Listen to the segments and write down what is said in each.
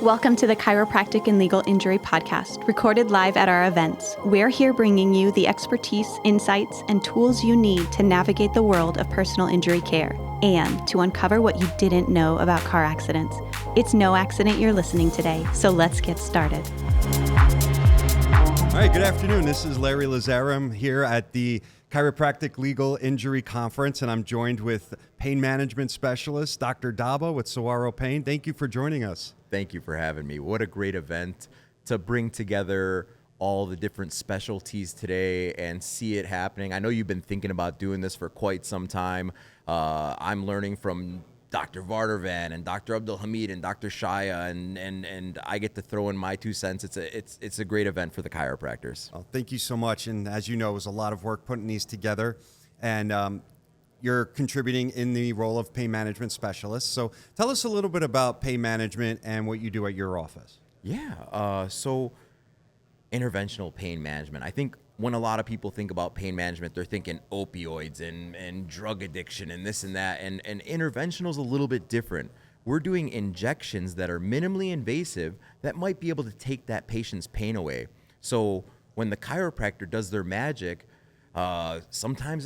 Welcome to the Chiropractic and Legal Injury Podcast, recorded live at our events. We're here bringing you the expertise, insights, and tools you need to navigate the world of personal injury care and to uncover what you didn't know about car accidents. It's no accident you're listening today, so let's get started. All right, good afternoon. This is Larry Lazzara. I'm here at the Chiropractic Legal Injury Conference, and I'm joined with pain management specialist, Dr. Dabbah with Saguaro Pain. Thank you for joining us. Thank you for having me. What a great event to bring together all the different specialties today and see it happening. I know you've been thinking about doing this for quite some time. I'm learning from Dr. Vardervan and Dr. Abdul Hamid and Dr. Shaya, and I get to throw in my 2 cents. It's a great event for the chiropractors. Well, thank you so much. And as you know, it was a lot of work putting these together. And you're contributing in the role of pain management specialist. So tell us a little bit about pain management and what you do at your office. Yeah, so interventional pain management. I think when a lot of people think about pain management, they're thinking opioids and drug addiction and this and that. And interventional is a little bit different. We're doing injections that are minimally invasive that might be able to take that patient's pain away. So when the chiropractor does their magic, sometimes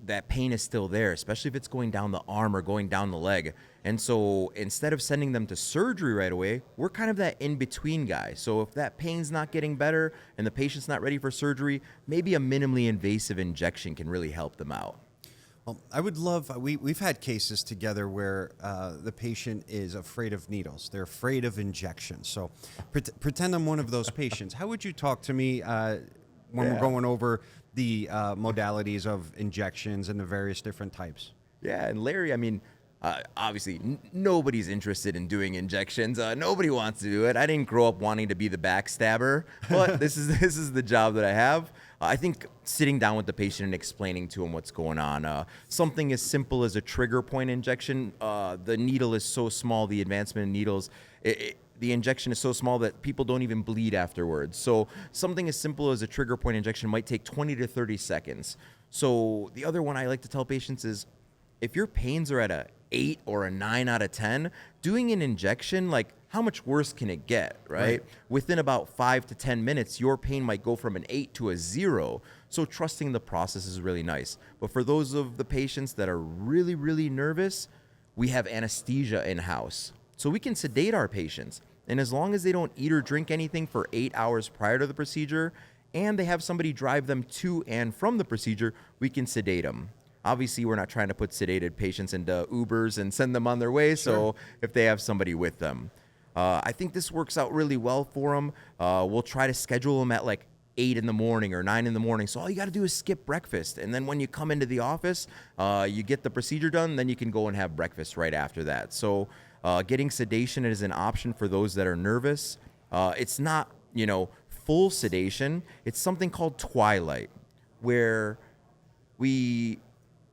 that pain is still there, especially if it's going down the arm or going down the leg. And so instead of sending them to surgery right away, we're kind of that in-between guy. So if that pain's not getting better and the patient's not ready for surgery, maybe a minimally invasive injection can really help them out. Well, I would love, we've had cases together where the patient is afraid of needles. They're afraid of injections. So pretend I'm one of those patients. How would you talk to me when we're going over the modalities of injections and the various different types? Yeah, and Larry, I mean, obviously nobody's interested in doing injections. Nobody wants to do it. I didn't grow up wanting to be the backstabber, but this is the job that I have. I think sitting down with the patient and explaining to him what's going on. Something as simple as a trigger point injection. The needle is so small, the advancement in needles, the injection is so small that people don't even bleed afterwards. So something as simple as a trigger point injection might take 20 to 30 seconds. So the other one I like to tell patients is if your pains are at a 8 or a 9 out of 10, doing an injection, like how much worse can it get, right? Within about 5 to 10 minutes, your pain might go from an 8 to a 0. So trusting the process is really nice. But for those of the patients that are really, really nervous, we have anesthesia in-house. So we can sedate our patients. And as long as they don't eat or drink anything for 8 hours prior to the procedure, and they have somebody drive them to and from the procedure, we can sedate them. Obviously, we're not trying to put sedated patients into Ubers and send them on their way. Sure. So if they have somebody with them, I think this works out really well for them. We'll try to schedule them at like 8 in the morning or 9 in the morning. So all you got to do is skip breakfast. And then when you come into the office, you get the procedure done, then you can go and have breakfast right after that. So getting sedation is an option for those that are nervous. It's not, full sedation. It's something called twilight, where we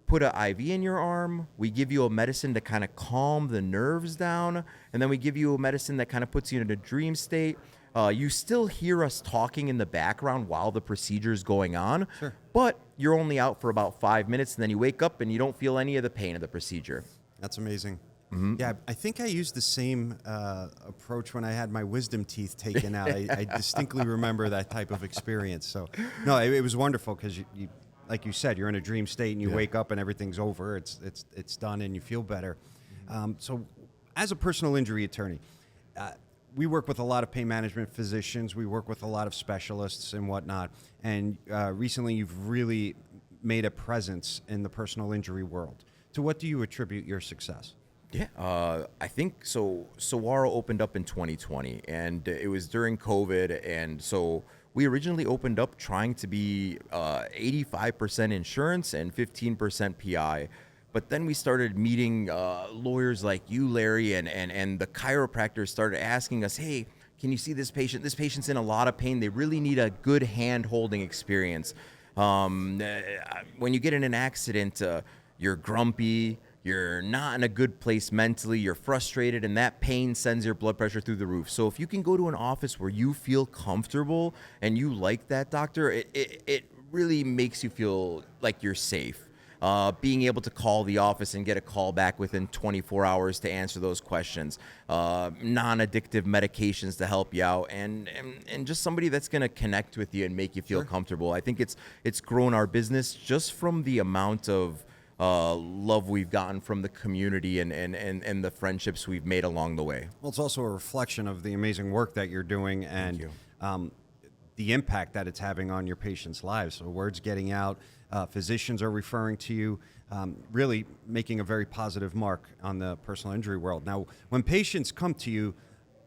put an IV in your arm, we give you a medicine to kind of calm the nerves down, and then we give you a medicine that kind of puts you in a dream state. You still hear us talking in the background while the procedure is going on, sure, but you're only out for about 5 minutes, and then you wake up and you don't feel any of the pain of the procedure. That's amazing. Mm-hmm. Yeah, I think I used the same approach when I had my wisdom teeth taken out. I distinctly remember that type of experience. So, no, it was wonderful because you like you said, you're in a dream state and you wake up and everything's over. It's done and you feel better. So as a personal injury attorney, we work with a lot of pain management physicians. We work with a lot of specialists and whatnot. And recently you've really made a presence in the personal injury world. To what do you attribute your success? Yeah, I think so. Saguaro opened up in 2020 and it was during COVID. And so we originally opened up trying to be 85% insurance and 15% PI. But then we started meeting lawyers like you, Larry, and the chiropractors started asking us, hey, can you see this patient? This patient's in a lot of pain. They really need a good hand-holding experience. When you get in an accident, you're grumpy, you're not in a good place mentally, you're frustrated, and that pain sends your blood pressure through the roof. So if you can go to an office where you feel comfortable and you like that doctor, it really makes you feel like you're safe. being able to call the office and get a call back within 24 hours to answer those questions, non-addictive medications to help you out, and just somebody that's going to connect with you and make you feel comfortable. I think it's grown our business just from the amount of love we've gotten from the community and the friendships we've made along the way. Well, it's also a reflection of the amazing work that you're doing and the impact that it's having on your patients' lives. So word's getting out, physicians are referring to you, really making a very positive mark on the personal injury world. Now, when patients come to you,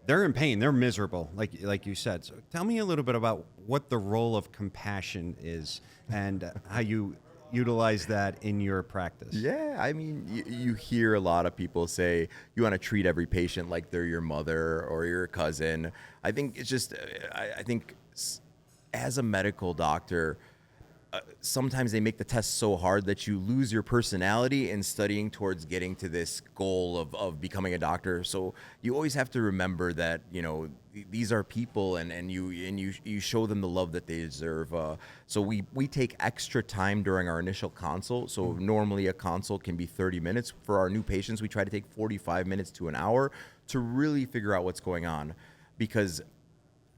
they're in pain, they're miserable, like you said. So tell me a little bit about what the role of compassion is and how you utilize that in your practice. Yeah, I mean, you hear a lot of people say you want to treat every patient like they're your mother or your cousin. I think it's just, I think as a medical doctor, sometimes they make the test so hard that you lose your personality in studying towards getting to this goal of becoming a doctor. So you always have to remember that, you know, these are people and you show them the love that they deserve. So we take extra time during our initial consult. So normally a consult can be 30 minutes. For our new patients, we try to take 45 minutes to an hour to really figure out what's going on, because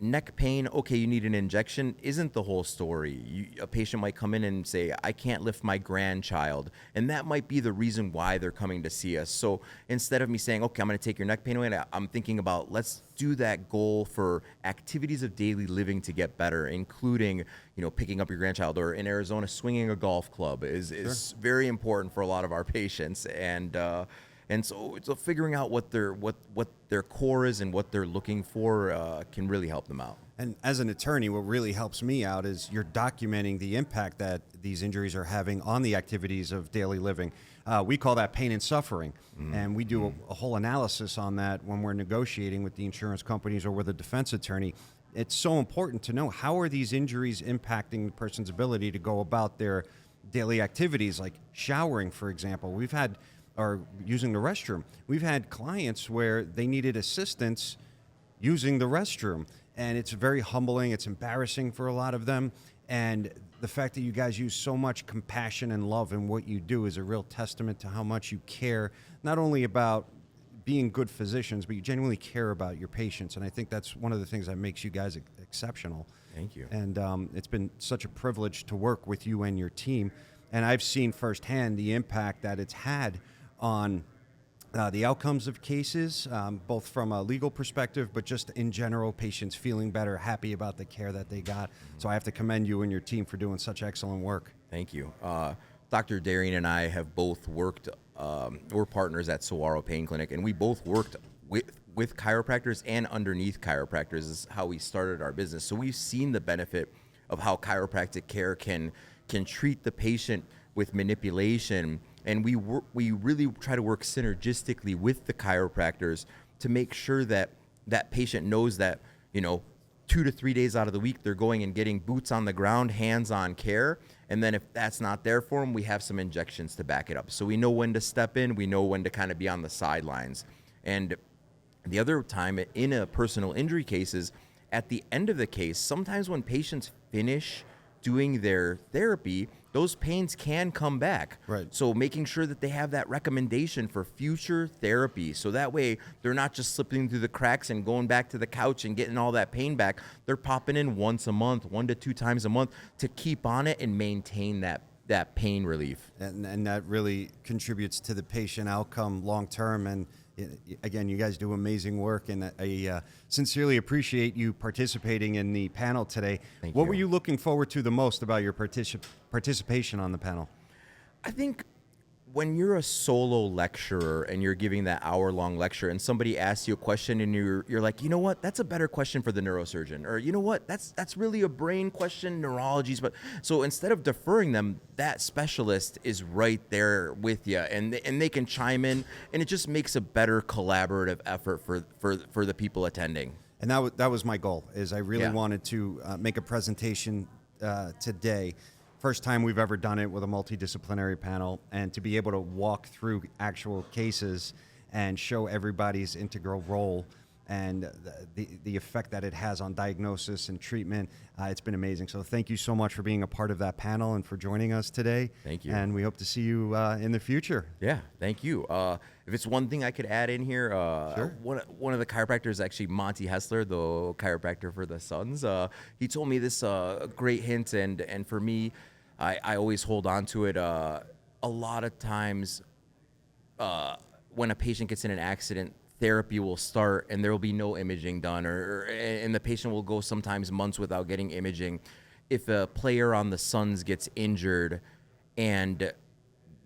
neck pain, okay, you need an injection, isn't the whole story. A patient might come in and say, I can't lift my grandchild. And that might be the reason why they're coming to see us. So instead of me saying, okay, I'm going to take your neck pain away, I'm thinking about, let's do that goal for activities of daily living to get better, including, you know, picking up your grandchild, or in Arizona, swinging a golf club is very important for a lot of our patients. And so figuring out what their core is and what they're looking for can really help them out. And as an attorney, what really helps me out is you're documenting the impact that these injuries are having on the activities of daily living. We call that pain and suffering. And we do a whole analysis on that when we're negotiating with the insurance companies or with a defense attorney. It's so important to know, how are these injuries impacting the person's ability to go about their daily activities, like showering, for example. Or using the restroom. We've had clients where they needed assistance using the restroom, and it's very humbling. It's embarrassing for a lot of them. And the fact that you guys use so much compassion and love in what you do is a real testament to how much you care, not only about being good physicians, but you genuinely care about your patients. And I think that's one of the things that makes you guys exceptional. Thank you. And it's been such a privilege to work with you and your team. And I've seen firsthand the impact that it's had on the outcomes of cases, both from a legal perspective, but just in general, patients feeling better, happy about the care that they got. So I have to commend you and your team for doing such excellent work. Thank you. Dr. Darian and I have both worked, we're partners at Saguaro Pain Clinic, and we both worked with chiropractors and underneath chiropractors is how we started our business. So we've seen the benefit of how chiropractic care can treat the patient with manipulation. And we really try to work synergistically with the chiropractors to make sure that that patient knows that, you know, 2 to 3 days out of the week, they're going and getting boots on the ground, hands-on care. And then if that's not there for them, we have some injections to back it up. So we know when to step in, we know when to kind of be on the sidelines. And the other time in a personal injury cases, at the end of the case, sometimes when patients finish doing their therapy, those pains can come back. Right. So making sure that they have that recommendation for future therapy, so that way they're not just slipping through the cracks and going back to the couch and getting all that pain back. They're popping in once a month, 1 to 2 times a month, to keep on it and maintain that pain relief. And that really contributes to the patient outcome long term. And again, you guys do amazing work, and I sincerely appreciate you participating in the panel today. Thank What you. were you looking forward to the most about your participation on the panel? I think when you're a solo lecturer and you're giving that hour-long lecture and somebody asks you a question and you're like, you know what, that's a better question for the neurosurgeon, or you know what, that's really a brain question, neurology's, but so instead of deferring them, that specialist is right there with you, and they can chime in, and it just makes a better collaborative effort for the people attending. And that was my goal, is I really wanted to make a presentation today. First time we've ever done it with a multidisciplinary panel, and to be able to walk through actual cases and show everybody's integral role and the effect that it has on diagnosis and treatment. It's been amazing. So thank you so much for being a part of that panel and for joining us today. Thank you. And we hope to see you in the future. Yeah, thank you. If it's one thing I could add in here, Sure. one of the chiropractors, actually Monty Hessler, the chiropractor for the Suns, he told me this great hint, and for me, I always hold on to it. A lot of times, when a patient gets in an accident, therapy will start and there will be no imaging done, and the patient will go sometimes months without getting imaging. If a player on the Suns gets injured and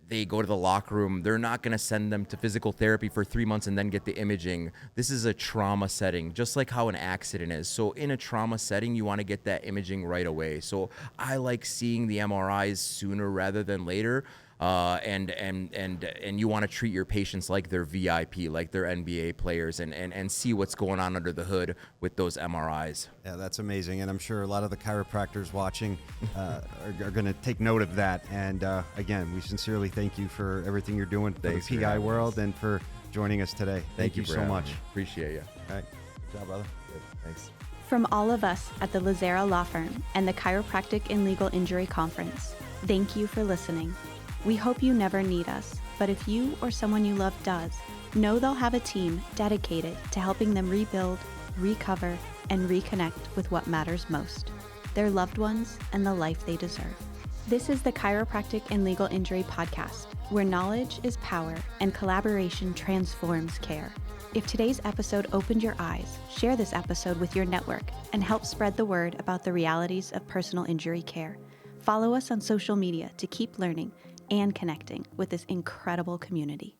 they go to the locker room, they're not going to send them to physical therapy for 3 months and then get the imaging. This is a trauma setting, just like how an accident is. So in a trauma setting, you want to get that imaging right away. So I like seeing the MRIs sooner rather than later. And you want to treat your patients like they're VIP, like they're NBA players, and see what's going on under the hood with those MRIs. Yeah, that's amazing. And I'm sure a lot of the chiropractors watching are going to take note of that. And again, we sincerely thank you for everything you're doing for Thanks the for PI having world us. and for joining us today. Thank you for so having much. me. Appreciate you. All right. Good job, brother. Good. Thanks. From all of us at the Lazzara Law Firm and the Chiropractic and Legal Injury Conference, thank you for listening. We hope you never need us, but if you or someone you love does, know they'll have a team dedicated to helping them rebuild, recover, and reconnect with what matters most, their loved ones and the life they deserve. This is the Chiropractic and Legal Injury Podcast, where knowledge is power and collaboration transforms care. If today's episode opened your eyes, share this episode with your network and help spread the word about the realities of personal injury care. Follow us on social media to keep learning and connecting with this incredible community.